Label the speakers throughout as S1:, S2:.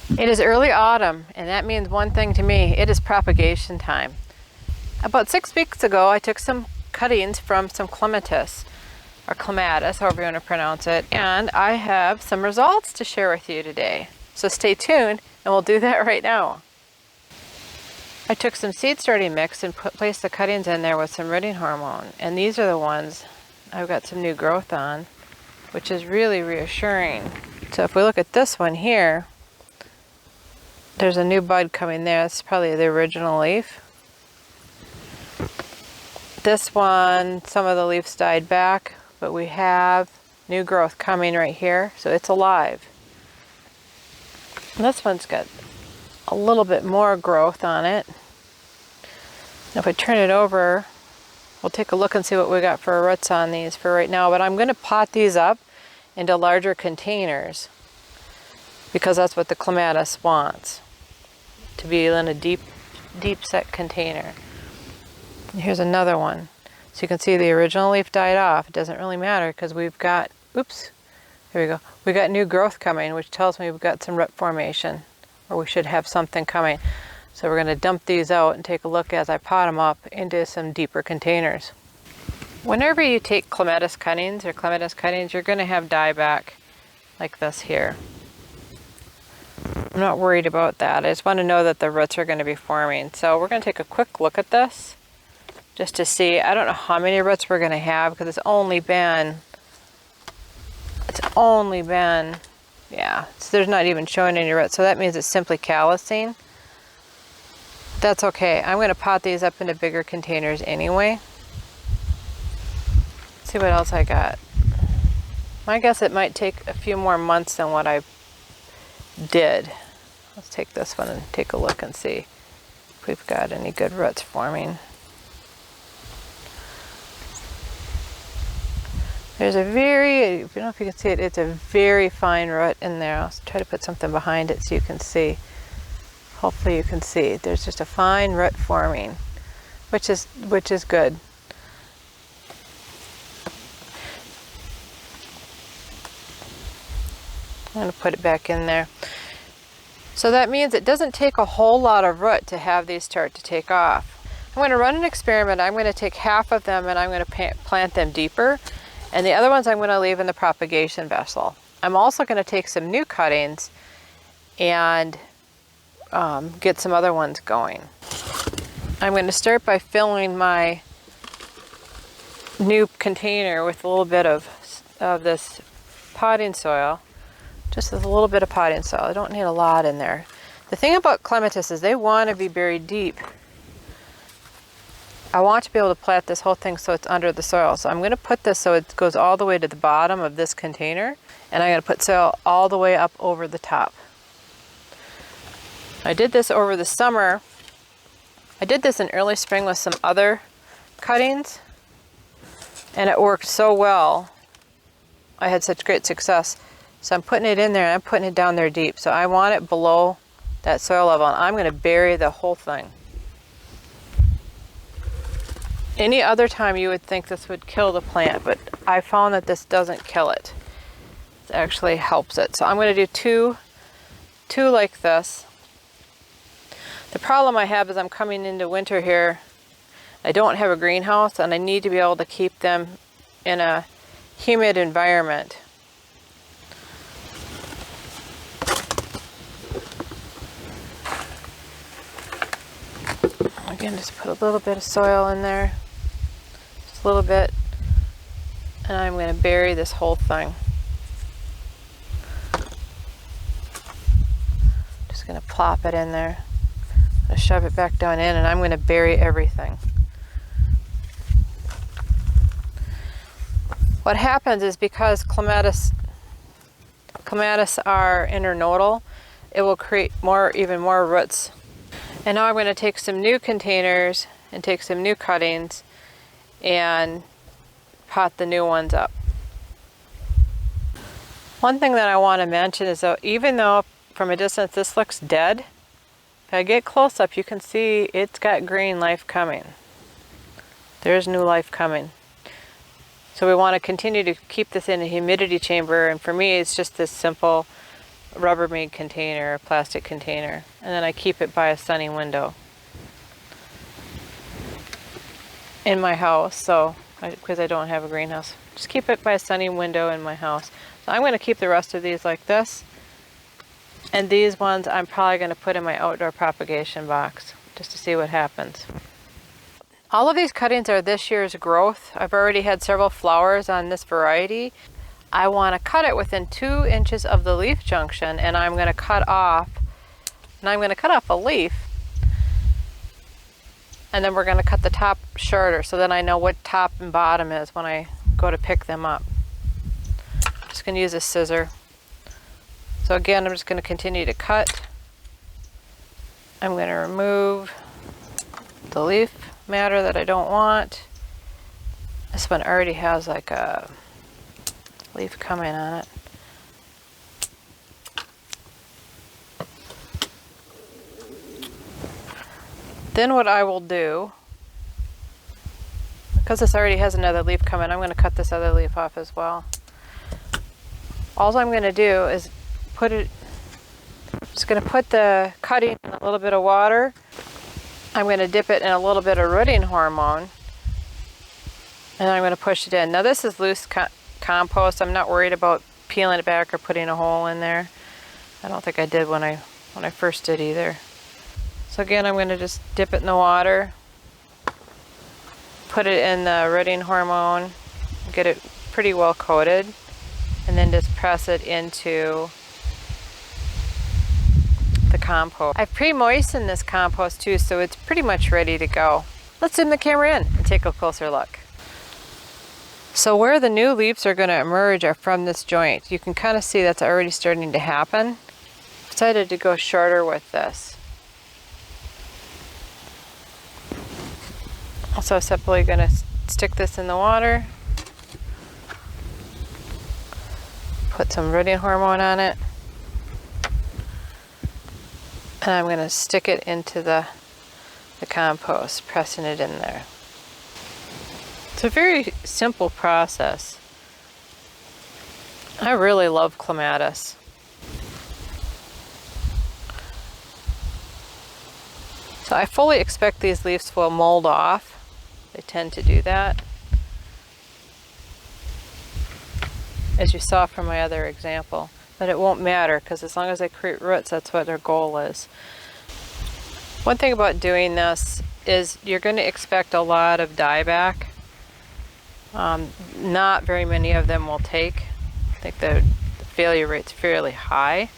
S1: It is early autumn, and that means one thing to me. It is propagation time. About 6 weeks ago, I took some cuttings from some clematis, or clematis, however you want to pronounce it, and I have some results to share with you today. So stay tuned, and we'll do that right now. I took some seed starting mix and placed the cuttings in there with some rooting hormone, and these are the ones I've got some new growth on, which is really reassuring. So if we look at this one here, there's a new bud coming there. That's probably the original leaf. This one, some of the leaves died back, but we have new growth coming right here, so it's alive. And this one's got a little bit more growth on it. Now if I turn it over, we'll take a look and see what we got for roots on these for right now, but I'm going to pot these up into larger containers because that's what the clematis wants, to be in a deep set container. And here's another one. So you can see the original leaf died off. It doesn't really matter because we've got, oops, here we go. We got new growth coming, which tells me we've got some root formation, or we should have something coming. So we're going to dump these out and take a look as I pot them up into some deeper containers. Whenever you take clematis cuttings, you're going to have dieback like this here. I'm not worried about that. I just want to know that the roots are going to be forming. So we're going to take a quick look at this just to see. I don't know how many roots we're going to have because it's only been, yeah, there's not even showing any roots. So that means it's simply callousing. That's okay. I'm going to pot these up into bigger containers anyway. Let's see what else I got. My guess it might take a few more months than what I did. Let's take this one and take a look and see if we've got any good roots forming. There's a very, I don't know if you can see it, it's a very fine root in there. I'll try to put something behind it so you can see. Hopefully you can see. There's just a fine root forming, which is good. I'm going to put it back in there. So that means it doesn't take a whole lot of root to have these start to take off. I'm going to run an experiment. I'm going to take half of them and I'm going to plant them deeper. And the other ones I'm going to leave in the propagation vessel. I'm also going to take some new cuttings and get some other ones going. I'm going to start by filling my new container with a little bit of this potting soil. Just with a little bit of potting soil. I don't need a lot in there. The thing about clematis is they want to be buried deep. I want to be able to plant this whole thing so it's under the soil. So I'm going to put this so it goes all the way to the bottom of this container. And I'm going to put soil all the way up over the top. I did this over the summer. I did this in early spring with some other cuttings. And it worked so well. I had such great success. So I'm putting it in there and I'm putting it down there deep. So I want it below that soil level and I'm going to bury the whole thing. Any other time you would think this would kill the plant, but I found that this doesn't kill it. It actually helps it. So I'm going to do two like this. The problem I have is I'm coming into winter here. I don't have a greenhouse and I need to be able to keep them in a humid environment. Again, just put a little bit of soil in there, just a little bit, and I'm going to bury this whole thing. Just going to plop it in there, I'm going to shove it back down in, and I'm going to bury everything. What happens is because clematis are internodal, it will create even more roots. And now I'm going to take some new containers and take some new cuttings and pot the new ones up. One thing that I want to mention is that even though from a distance this looks dead, if I get close up you can see it's got green life coming. There's new life coming. So we want to continue to keep this in a humidity chamber, and for me it's just this simple Rubbermaid container, plastic container, and then I keep it by a sunny window in my house. So, because I don't have a greenhouse, just keep it by a sunny window in my house. So I'm going to keep the rest of these like this, and these ones I'm probably going to put in my outdoor propagation box just to see what happens. All of these cuttings are this year's growth. I've already had several flowers on this variety. I want to cut it within 2 inches of the leaf junction, and I'm going to cut off a leaf, and then we're going to cut the top shorter so then I know what top and bottom is when I go to pick them up. I'm just going to use a scissor. So again, I'm just going to continue to cut. I'm going to remove the leaf matter that I don't want. This one already has like a leaf coming on it. Then what I will do, because this already has another leaf coming, I'm going to cut this other leaf off as well. All I'm going to do is just going to put the cutting in a little bit of water. I'm going to dip it in a little bit of rooting hormone, and I'm going to push it in. Now this is loose compost. I'm not worried about peeling it back or putting a hole in there. I don't think I did when I first did either. So again, I'm going to just dip it in the water, put it in the rooting hormone, get it pretty well coated, and then just press it into the compost. I've pre-moistened this compost too, so it's pretty much ready to go. Let's zoom the camera in and take a closer look. So where the new leaves are going to emerge are from this joint. You can kind of see that's already starting to happen. I've decided to go shorter with this. Also simply going to stick this in the water, put some rooting hormone on it, and I'm going to stick it into the compost, pressing it in there. It's a very simple process. I really love clematis. So I fully expect these leaves will mold off. They tend to do that, as you saw from my other example. But it won't matter, because as long as they create roots, that's what their goal is. One thing about doing this is you're going to expect a lot of dieback. Not very many of them will take. I think the failure rate's fairly high.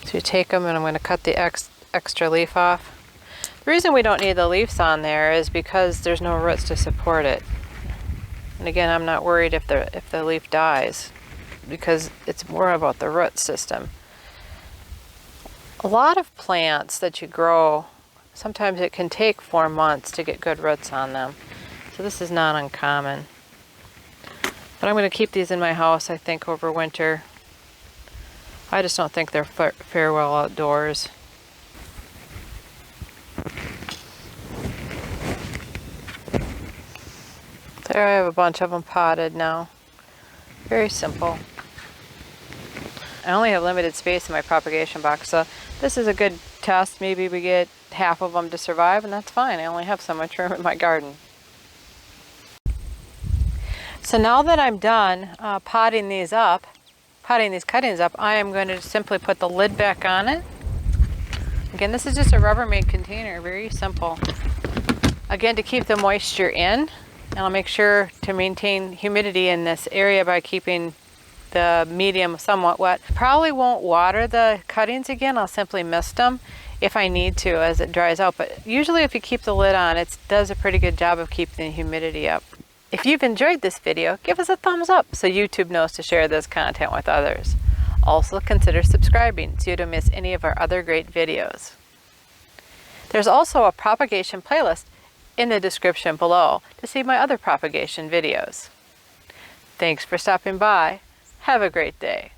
S1: So you take them, and I'm going to cut the extra leaf off. The reason we don't need the leaves on there is because there's no roots to support it. And again, I'm not worried if the leaf dies, because it's more about the root system. A lot of plants that you grow, sometimes it can take 4 months to get good roots on them. So this is not uncommon. But I'm going to keep these in my house, I think, over winter. I just don't think they're fare well outdoors. There, I have a bunch of them potted now. Very simple. I only have limited space in my propagation box, so this is a good test. Maybe we get half of them to survive, and that's fine. I only have so much room in my garden. So now that I'm done potting these cuttings up, I am going to simply put the lid back on it. Again, this is just a Rubbermaid container, very simple. Again, to keep the moisture in, and I'll make sure to maintain humidity in this area by keeping the medium somewhat wet. Probably won't water the cuttings again. I'll simply mist them if I need to as it dries out. But usually if you keep the lid on, it does a pretty good job of keeping the humidity up. If you've enjoyed this video, give us a thumbs up so YouTube knows to share this content with others. Also consider subscribing so you don't miss any of our other great videos. There's also a propagation playlist in the description below to see my other propagation videos. Thanks for stopping by. Have a great day.